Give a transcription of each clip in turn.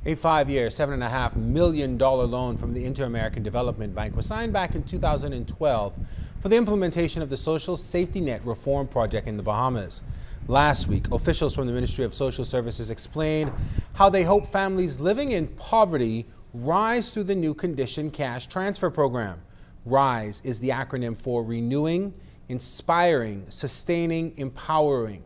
A 5-year, $7.5 million loan from the Inter-American Development Bank was signed back in 2012 for the implementation of the Social Safety Net Reform Project in the Bahamas. Last week, officials from the Ministry of Social Services explained how they hope families living in poverty rise through the new Condition Cash Transfer Program. RISE is the acronym for Renewing, Inspiring, Sustaining, Empowering.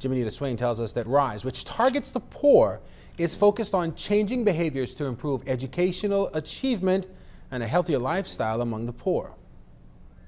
Jimenita Swain tells us that RISE, which targets the poor, is focused on changing behaviors to improve educational achievement and a healthier lifestyle among the poor.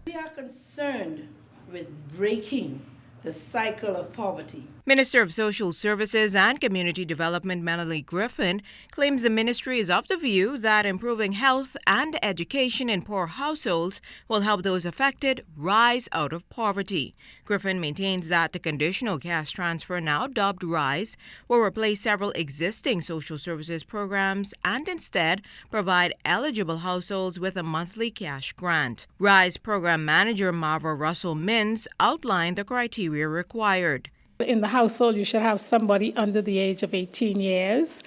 We are concerned with breaking the cycle of poverty. Minister of Social Services and Community Development Melanie Griffin claims the ministry is of the view that improving health and education in poor households will help those affected rise out of poverty. Griffin maintains that the conditional cash transfer, now dubbed RISE, will replace several existing social services programs and instead provide eligible households with a monthly cash grant. RISE program manager Marva Russell-Mins outlined the criteria required. In the household, you should have somebody under the age of 18 years.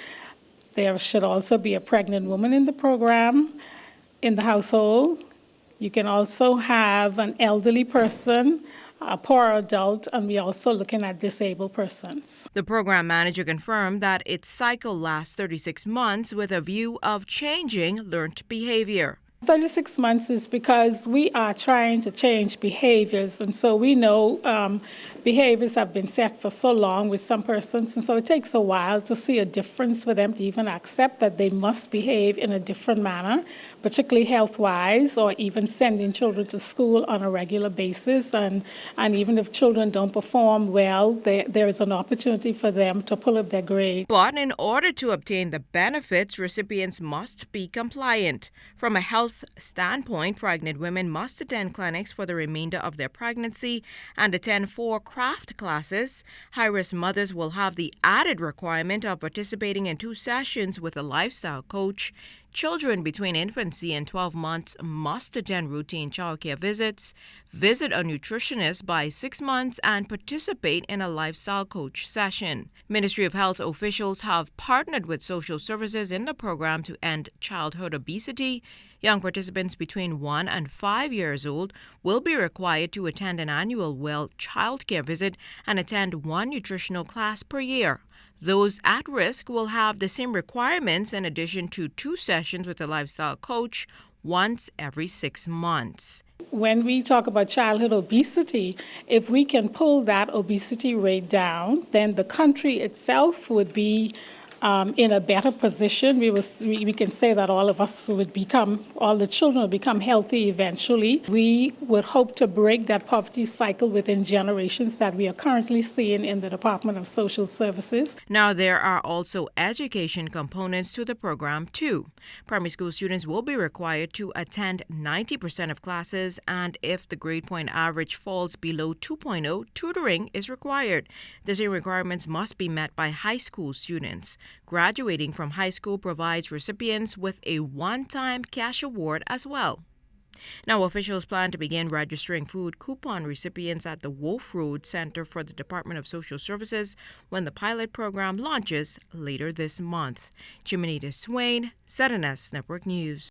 There should also be a pregnant woman in the program in the household. You can also have an elderly person, a poor adult, and we're also looking at disabled persons. The program manager confirmed that its cycle lasts 36 months with a view of changing learned behavior. 36 months is because we are trying to change behaviors, and so we know behaviors have been set for so long with some persons, and so it takes a while to see a difference for them to even accept that they must behave in a different manner, particularly health-wise, or even sending children to school on a regular basis. And even if children don't perform well, there is an opportunity for them to pull up their grade. But in order to obtain the benefits, recipients must be compliant. From a health standpoint, pregnant women must attend clinics for the remainder of their pregnancy and attend 4 craft classes. High-risk mothers will have the added requirement of participating in 2 sessions with a lifestyle coach. Children between infancy and 12 months must attend routine childcare visits, visit a nutritionist by 6 months, and participate in a lifestyle coach session. Ministry of Health officials have partnered with social services in the program to end childhood obesity. Young participants between 1 and 5 years old will be required to attend an annual well childcare visit and attend 1 nutritional class per year. Those at risk will have the same requirements in addition to 2 sessions with a lifestyle coach once every 6 months. When we talk about childhood obesity, if we can pull that obesity rate down, then the country itself would be in a better position. We can say that all the children will become healthy eventually. We would hope to break that poverty cycle within generations that we are currently seeing in the Department of Social Services. Now, there are also education components to the program, too. Primary school students will be required to attend 90% of classes, and if the grade point average falls below 2.0, tutoring is required. The same requirements must be met by high school students. Graduating from high school provides recipients with a one-time cash award as well. Now, officials plan to begin registering food coupon recipients at the Wolf Road Center for the Department of Social Services when the pilot program launches later this month. Jimenita Swain, ZNS Network News.